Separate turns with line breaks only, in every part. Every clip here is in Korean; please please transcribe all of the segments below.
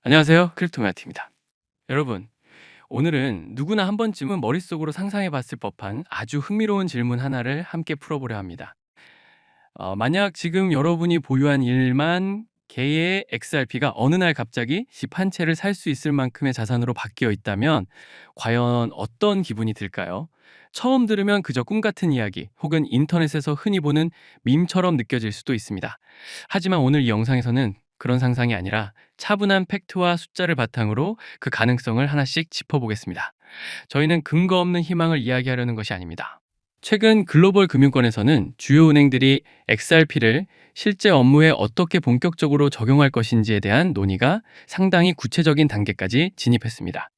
안녕하세요. 크립토마티입니다. 여러분, 오늘은 누구나 한 번쯤은 머릿속으로 상상해 봤을 법한 아주 흥미로운 질문 하나를 함께 풀어보려 합니다. 만약 지금 여러분이 보유한 1만 개의 XRP가 어느 날 갑자기 집 한 채를 살 수 있을 만큼의 자산으로 바뀌어 있다면 과연 어떤 기분이 들까요? 처음 들으면 그저 꿈 같은 이야기 혹은 인터넷에서 흔히 보는 밈처럼 느껴질 수도 있습니다. 하지만 오늘 이 영상에서는 그런 상상이 아니라 차분한 팩트와 숫자를 바탕으로 그 가능성을 하나씩 짚어보겠습니다. 저희는 근거 없는 희망을 이야기하려는 것이 아닙니다. 최근 글로벌 금융권에서는 주요 은행들이 XRP를 실제 업무에 어떻게 본격적으로 적용할 것인지에 대한 논의가 상당히 구체적인 단계까지 진입했습니다.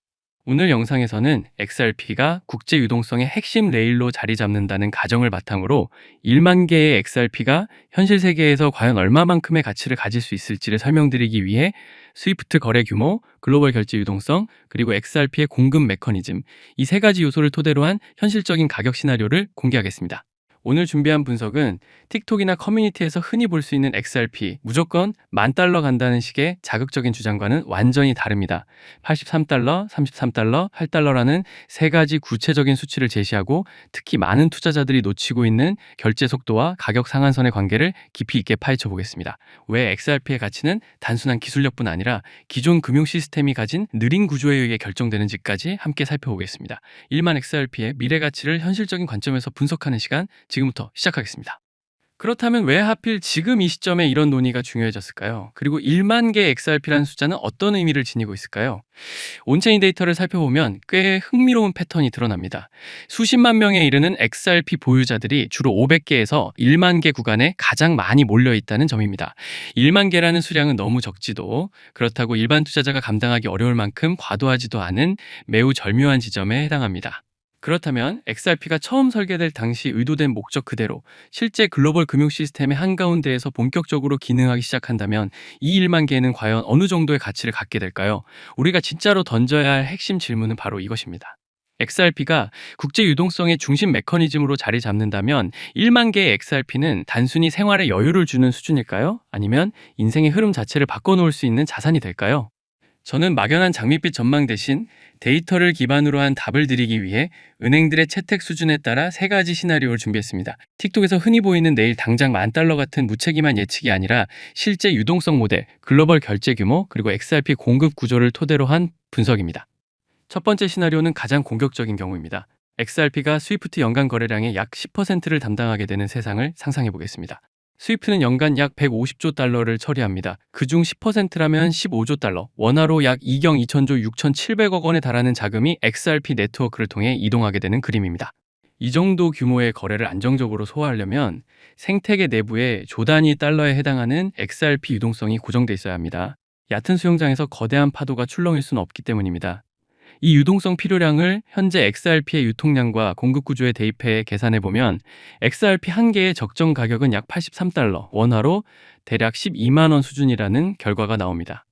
오늘 영상에서는 XRP가 국제 유동성의 핵심 레일로 자리 잡는다는 가정을 바탕으로 1만 개의 XRP가 현실 세계에서 과연 얼마만큼의 가치를 가질 수 있을지를 설명드리기 위해 스위프트 거래 규모, 글로벌 결제 유동성, 그리고 XRP의 공급 메커니즘, 이 세 가지 요소를 토대로 한 현실적인 가격 시나리오를 공개하겠습니다. 오늘 준비한 분석은 틱톡이나 커뮤니티에서 흔히 볼 수 있는 XRP, 무조건 $10,000 간다는 식의 자극적인 주장과는 완전히 다릅니다. 83달러, 33달러, 8달러라는 세 가지 구체적인 수치를 제시하고 특히 많은 투자자들이 놓치고 있는 결제 속도와 가격 상한선의 관계를 깊이 있게 파헤쳐 보겠습니다. 왜 XRP의 가치는 단순한 기술력뿐 아니라 기존 금융 시스템이 가진 느린 구조에 의해 결정되는지까지 함께 살펴보겠습니다. 1만 XRP의 미래 가치를 현실적인 관점에서 분석하는 시간, 지금부터 시작하겠습니다. 그렇다면 왜 하필 지금 이 시점에 이런 논의가 중요해졌을까요? 그리고 1만 개의 XRP라는 숫자는 어떤 의미를 지니고 있을까요? 온체인 데이터를 살펴보면 꽤 흥미로운 패턴이 드러납니다. 수십만 명에 이르는 XRP 보유자들이 주로 500개에서 1만 개 구간에 가장 많이 몰려 있다는 점입니다. 1만 개라는 수량은 너무 적지도 그렇다고 일반 투자자가 감당하기 어려울 만큼 과도하지도 않은 매우 절묘한 지점에 해당합니다. 그렇다면 XRP가 처음 설계될 당시 의도된 목적 그대로 실제 글로벌 금융 시스템의 한가운데에서 본격적으로 기능하기 시작한다면 이 1만 개는 과연 어느 정도의 가치를 갖게 될까요? 우리가 진짜로 던져야 할 핵심 질문은 바로 이것입니다. XRP가 국제 유동성의 중심 메커니즘으로 자리 잡는다면 1만 개의 XRP는 단순히 생활에 여유를 주는 수준일까요? 아니면 인생의 흐름 자체를 바꿔놓을 수 있는 자산이 될까요? 저는 막연한 장밋빛 전망 대신 데이터를 기반으로 한 답을 드리기 위해 은행들의 채택 수준에 따라 세 가지 시나리오를 준비했습니다. 틱톡에서 흔히 보이는 내일 당장 $10,000 같은 무책임한 예측이 아니라 실제 유동성 모델, 글로벌 결제 규모, 그리고 XRP 공급 구조를 토대로 한 분석입니다. 첫 번째 시나리오는 가장 공격적인 경우입니다. XRP가 스위프트 연간 거래량의 약 10%를 담당하게 되는 세상을 상상해 보겠습니다. 스위프트는 연간 약 150조 달러를 처리합니다. 그중 10%라면 15조 달러, 원화로 약 2경 2천조 6,700억 원에 달하는 자금이 XRP 네트워크를 통해 이동하게 되는 그림입니다. 이 정도 규모의 거래를 안정적으로 소화하려면 생태계 내부에 조 단위 달러에 해당하는 XRP 유동성이 고정돼 있어야 합니다. 얕은 수영장에서 거대한 파도가 출렁일 수는 없기 때문입니다. 이 유동성 필요량을 현재 XRP의 유통량과 공급 구조에 대입해 계산해 보면 XRP 한 개의 적정 가격은 약 83달러, 원화로 대략 12만 원 수준이라는 결과가 나옵니다.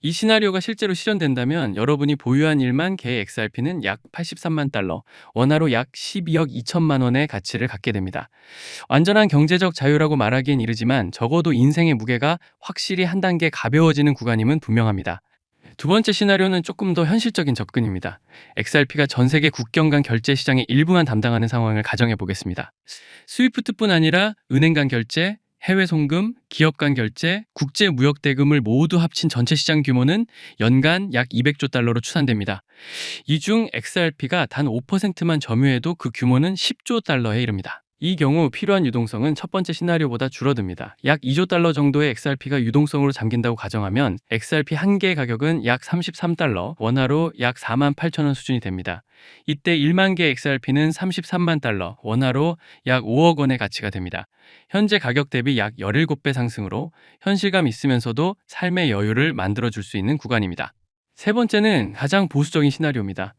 이 시나리오가 실제로 실현된다면 여러분이 보유한 1만 개의 XRP는 약 83만 달러, 원화로 약 12억 2천만 원의 가치를 갖게 됩니다. 완전한 경제적 자유라고 말하기엔 이르지만 적어도 인생의 무게가 확실히 한 단계 가벼워지는 구간임은 분명합니다. 두 번째 시나리오는 조금 더 현실적인 접근입니다. XRP가 전 세계 국경 간 결제 시장의 일부만 담당하는 상황을 가정해 보겠습니다. 스위프트뿐 아니라 은행 간 결제, 해외 송금, 기업 간 결제, 국제 무역 대금을 모두 합친 전체 시장 규모는 연간 약 200조 달러로 추산됩니다. 이 중 XRP가 단 5%만 점유해도 그 규모는 10조 달러에 이릅니다. 이 경우 필요한 유동성은 첫 번째 시나리오보다 줄어듭니다. 약 2조 달러 정도의 XRP가 유동성으로 잠긴다고 가정하면 XRP 한 개의 가격은 약 33달러, 원화로 약 4만 8천 원 수준이 됩니다. 이때 1만 개의 XRP는 33만 달러, 원화로 약 5억 원의 가치가 됩니다. 현재 가격 대비 약 17배 상승으로 현실감 있으면서도 삶의 여유를 만들어줄 수 있는 구간입니다. 세 번째는 가장 보수적인 시나리오입니다.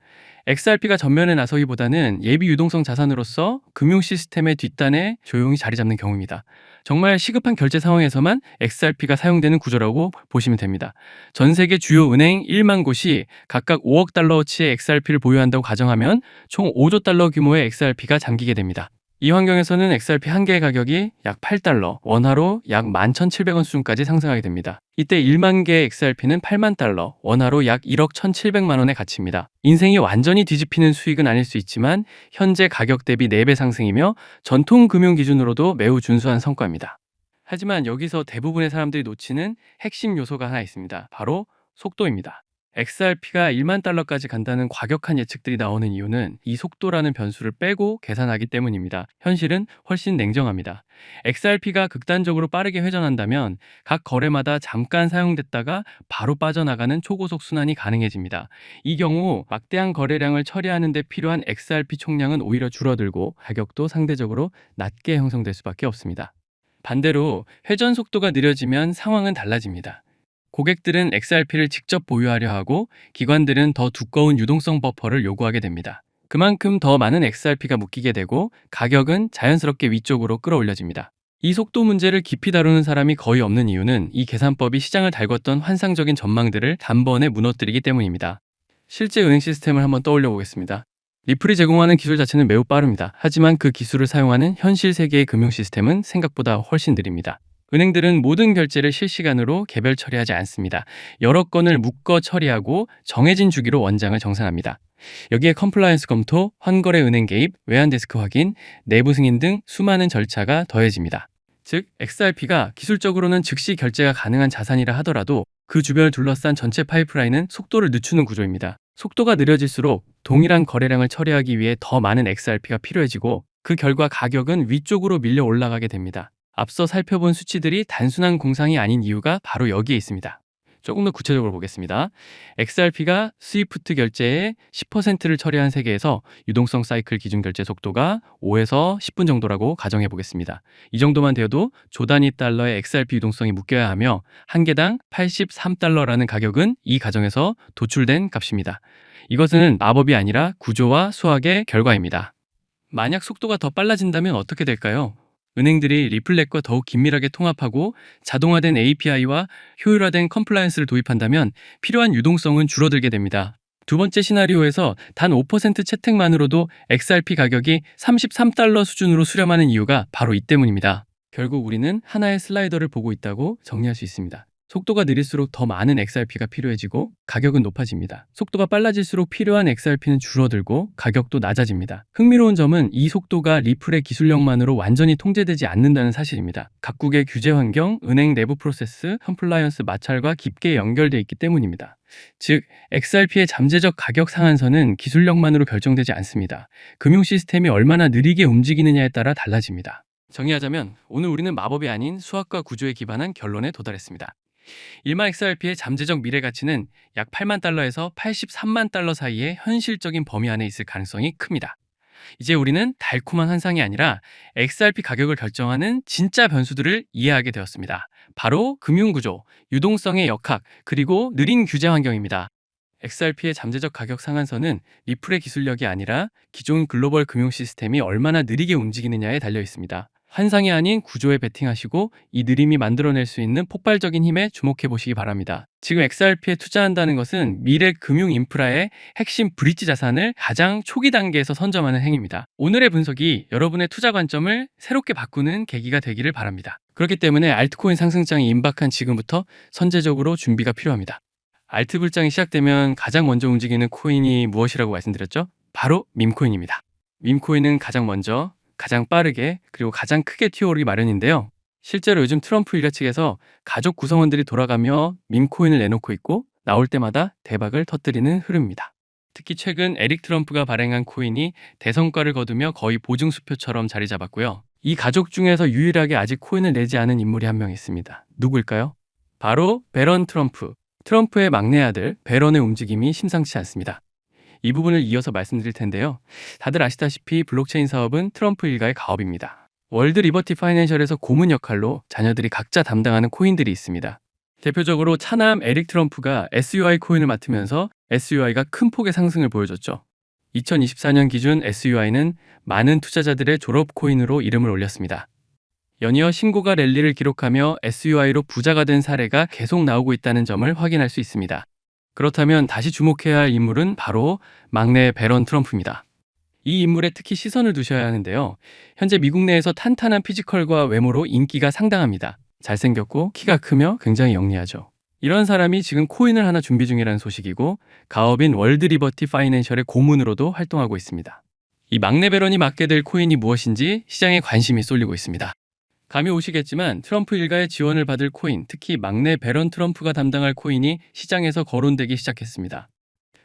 XRP가 전면에 나서기보다는 예비 유동성 자산으로서 금융 시스템의 뒷단에 조용히 자리 잡는 경우입니다. 정말 시급한 결제 상황에서만 XRP가 사용되는 구조라고 보시면 됩니다. 전 세계 주요 은행 1만 곳이 각각 5억 달러어치의 XRP를 보유한다고 가정하면 총 5조 달러 규모의 XRP가 잠기게 됩니다. 이 환경에서는 XRP 한 개의 가격이 약 8달러, 원화로 약 11,700원 수준까지 상승하게 됩니다. 이때 1만 개의 XRP는 8만 달러, 원화로 약 1억 1,700만 원의 가치입니다. 인생이 완전히 뒤집히는 수익은 아닐 수 있지만 현재 가격 대비 4배 상승이며 전통 금융 기준으로도 매우 준수한 성과입니다. 하지만 여기서 대부분의 사람들이 놓치는 핵심 요소가 하나 있습니다. 바로 속도입니다. XRP가 1만 달러까지 간다는 과격한 예측들이 나오는 이유는 이 속도라는 변수를 빼고 계산하기 때문입니다. 현실은 훨씬 냉정합니다. XRP가 극단적으로 빠르게 회전한다면 각 거래마다 잠깐 사용됐다가 바로 빠져나가는 초고속 순환이 가능해집니다. 이 경우 막대한 거래량을 처리하는 데 필요한 XRP 총량은 오히려 줄어들고 가격도 상대적으로 낮게 형성될 수밖에 없습니다. 반대로 회전 속도가 느려지면 상황은 달라집니다. 고객들은 XRP를 직접 보유하려 하고 기관들은 더 두꺼운 유동성 버퍼를 요구하게 됩니다. 그만큼 더 많은 XRP가 묶이게 되고 가격은 자연스럽게 위쪽으로 끌어올려집니다. 이 속도 문제를 깊이 다루는 사람이 거의 없는 이유는 이 계산법이 시장을 달궜던 환상적인 전망들을 단번에 무너뜨리기 때문입니다. 실제 은행 시스템을 한번 떠올려 보겠습니다. 리플이 제공하는 기술 자체는 매우 빠릅니다. 하지만 그 기술을 사용하는 현실 세계의 금융 시스템은 생각보다 훨씬 느립니다. 은행들은 모든 결제를 실시간으로 개별 처리하지 않습니다. 여러 건을 묶어 처리하고 정해진 주기로 원장을 정산합니다. 여기에 컴플라이언스 검토, 환거래 은행 개입, 외환 데스크 확인, 내부 승인 등 수많은 절차가 더해집니다. 즉, XRP가 기술적으로는 즉시 결제가 가능한 자산이라 하더라도 그 주변을 둘러싼 전체 파이프라인은 속도를 늦추는 구조입니다. 속도가 느려질수록 동일한 거래량을 처리하기 위해 더 많은 XRP가 필요해지고 그 결과 가격은 위쪽으로 밀려 올라가게 됩니다. 앞서 살펴본 수치들이 단순한 공상이 아닌 이유가 바로 여기에 있습니다. 조금 더 구체적으로 보겠습니다. XRP가 스위프트 결제의 10%를 처리한 세계에서 유동성 사이클 기준 결제 속도가 5에서 10분 정도라고 가정해 보겠습니다. 이 정도만 되어도 조 단위 달러의 XRP 유동성이 묶여야 하며 한 개당 83달러라는 가격은 이 가정에서 도출된 값입니다. 이것은 마법이 아니라 구조와 수학의 결과입니다. 만약 속도가 더 빨라진다면 어떻게 될까요? 은행들이 리플넷과 더욱 긴밀하게 통합하고 자동화된 API와 효율화된 컴플라이언스를 도입한다면 필요한 유동성은 줄어들게 됩니다. 두 번째 시나리오에서 단 5% 채택만으로도 XRP 가격이 33달러 수준으로 수렴하는 이유가 바로 이 때문입니다. 결국 우리는 하나의 슬라이더를 보고 있다고 정리할 수 있습니다. 속도가 느릴수록 더 많은 XRP가 필요해지고 가격은 높아집니다. 속도가 빨라질수록 필요한 XRP는 줄어들고 가격도 낮아집니다. 흥미로운 점은 이 속도가 리플의 기술력만으로 완전히 통제되지 않는다는 사실입니다. 각국의 규제 환경, 은행 내부 프로세스, 컴플라이언스 마찰과 깊게 연결되어 있기 때문입니다. 즉, XRP의 잠재적 가격 상한선은 기술력만으로 결정되지 않습니다. 금융 시스템이 얼마나 느리게 움직이느냐에 따라 달라집니다. 정리하자면 오늘 우리는 마법이 아닌 수학과 구조에 기반한 결론에 도달했습니다. 1만 XRP의 잠재적 미래 가치는 약 8만 달러에서 83만 달러 사이의 현실적인 범위 안에 있을 가능성이 큽니다. 이제 우리는 달콤한 환상이 아니라 XRP 가격을 결정하는 진짜 변수들을 이해하게 되었습니다. 바로 금융구조, 유동성의 역학, 그리고 느린 규제 환경입니다. XRP의 잠재적 가격 상한선은 리플의 기술력이 아니라 기존 글로벌 금융 시스템이 얼마나 느리게 움직이느냐에 달려 있습니다. 환상이 아닌 구조에 베팅하시고 이 느림이 만들어낼 수 있는 폭발적인 힘에 주목해 보시기 바랍니다. 지금 XRP에 투자한다는 것은 미래 금융 인프라의 핵심 브릿지 자산을 가장 초기 단계에서 선점하는 행위입니다. 오늘의 분석이 여러분의 투자 관점을 새롭게 바꾸는 계기가 되기를 바랍니다. 그렇기 때문에 알트코인 상승장이 임박한 지금부터 선제적으로 준비가 필요합니다. 알트 불장이 시작되면 가장 먼저 움직이는 코인이 무엇이라고 말씀드렸죠? 바로 밈코인입니다. 밈코인은 가장 먼저, 가장 빠르게, 그리고 가장 크게 튀어오르기 마련인데요. 실제로 요즘 트럼프 일가 측에서 가족 구성원들이 돌아가며 밈코인을 내놓고 있고 나올 때마다 대박을 터뜨리는 흐름입니다. 특히 최근 에릭 트럼프가 발행한 코인이 대성과를 거두며 거의 보증수표처럼 자리 잡았고요. 이 가족 중에서 유일하게 아직 코인을 내지 않은 인물이 한 명 있습니다. 누구일까요? 바로 배런 트럼프. 트럼프의 막내 아들 배런의 움직임이 심상치 않습니다. 이 부분을 이어서 말씀드릴 텐데요. 다들 아시다시피 블록체인 사업은 트럼프 일가의 가업입니다. 월드 리버티 파이낸셜에서 고문 역할로 자녀들이 각자 담당하는 코인들이 있습니다. 대표적으로 차남 에릭 트럼프가 SUI 코인을 맡으면서 SUI가 큰 폭의 상승을 보여줬죠. 2024년 기준 SUI는 많은 투자자들의 졸업 코인으로 이름을 올렸습니다. 연이어 신고가 랠리를 기록하며 SUI로 부자가 된 사례가 계속 나오고 있다는 점을 확인할 수 있습니다. 그렇다면 다시 주목해야 할 인물은 바로 막내 배런 트럼프입니다. 이 인물에 특히 시선을 두셔야 하는데요. 현재 미국 내에서 탄탄한 피지컬과 외모로 인기가 상당합니다. 잘생겼고 키가 크며 굉장히 영리하죠. 이런 사람이 지금 코인을 하나 준비 중이라는 소식이고 가업인 월드 리버티 파이낸셜의 고문으로도 활동하고 있습니다. 이 막내 배런이 맡게 될 코인이 무엇인지 시장에 관심이 쏠리고 있습니다. 감이 오시겠지만 트럼프 일가의 지원을 받을 코인, 특히 막내 배런 트럼프가 담당할 코인이 시장에서 거론되기 시작했습니다.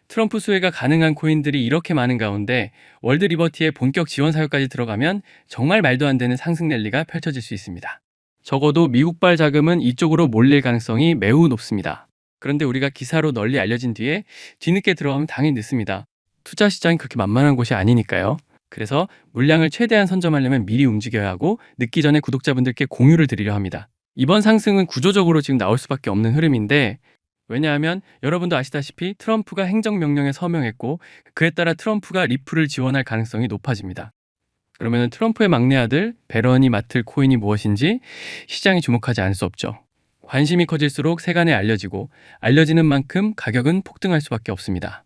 트럼프 수혜가 가능한 코인들이 이렇게 많은 가운데 월드 리버티의 본격 지원 사유까지 들어가면 정말 말도 안 되는 상승 랠리가 펼쳐질 수 있습니다. 적어도 미국발 자금은 이쪽으로 몰릴 가능성이 매우 높습니다. 그런데 우리가 기사로 널리 알려진 뒤에 뒤늦게 들어가면 당연히 늦습니다. 투자 시장이 그렇게 만만한 곳이 아니니까요. 그래서 물량을 최대한 선점하려면 미리 움직여야 하고 늦기 전에 구독자분들께 공유를 드리려 합니다. 이번 상승은 구조적으로 지금 나올 수밖에 없는 흐름인데 왜냐하면 여러분도 아시다시피 트럼프가 행정명령에 서명했고 그에 따라 트럼프가 리플을 지원할 가능성이 높아집니다. 그러면 트럼프의 막내 아들 배런이 맡을 코인이 무엇인지 시장이 주목하지 않을 수 없죠. 관심이 커질수록 세간에 알려지고 알려지는 만큼 가격은 폭등할 수밖에 없습니다.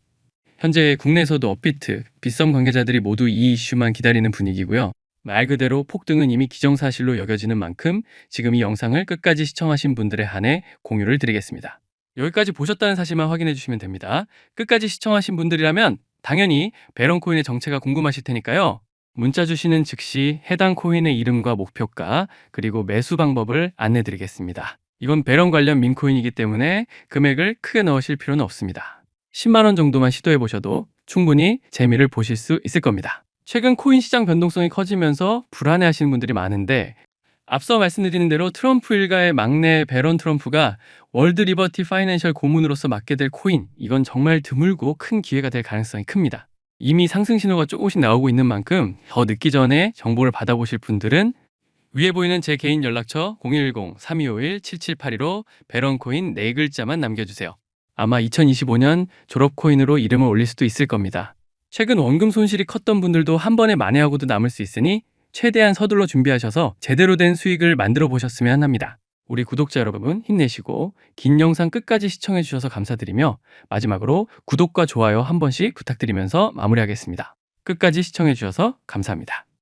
현재 국내에서도 업비트, 빗썸 관계자들이 모두 이 이슈만 기다리는 분위기고요. 말 그대로 폭등은 이미 기정사실로 여겨지는 만큼 지금 이 영상을 끝까지 시청하신 분들에 한해 공유를 드리겠습니다. 여기까지 보셨다는 사실만 확인해 주시면 됩니다. 끝까지 시청하신 분들이라면 당연히 배런 코인의 정체가 궁금하실 테니까요. 문자 주시는 즉시 해당 코인의 이름과 목표가 그리고 매수 방법을 안내 드리겠습니다. 이건 배런 관련 민코인이기 때문에 금액을 크게 넣으실 필요는 없습니다. 10만 원 정도만 시도해 보셔도 충분히 재미를 보실 수 있을 겁니다. 최근 코인 시장 변동성이 커지면서 불안해 하시는 분들이 많은데 앞서 말씀드린 대로 트럼프 일가의 막내 배런 트럼프가 월드 리버티 파이낸셜 고문으로서 맡게 될 코인, 이건 정말 드물고 큰 기회가 될 가능성이 큽니다. 이미 상승 신호가 조금씩 나오고 있는 만큼 더 늦기 전에 정보를 받아보실 분들은 위에 보이는 제 개인 연락처 010-3251-7782로 배런 코인 4글자만 남겨주세요. 아마 2025년 졸업 코인으로 이름을 올릴 수도 있을 겁니다. 최근 원금 손실이 컸던 분들도 한 번에 만회하고도 남을 수 있으니 최대한 서둘러 준비하셔서 제대로 된 수익을 만들어 보셨으면 합니다. 우리 구독자 여러분 힘내시고 긴 영상 끝까지 시청해 주셔서 감사드리며 마지막으로 구독과 좋아요 한 번씩 부탁드리면서 마무리하겠습니다. 끝까지 시청해 주셔서 감사합니다.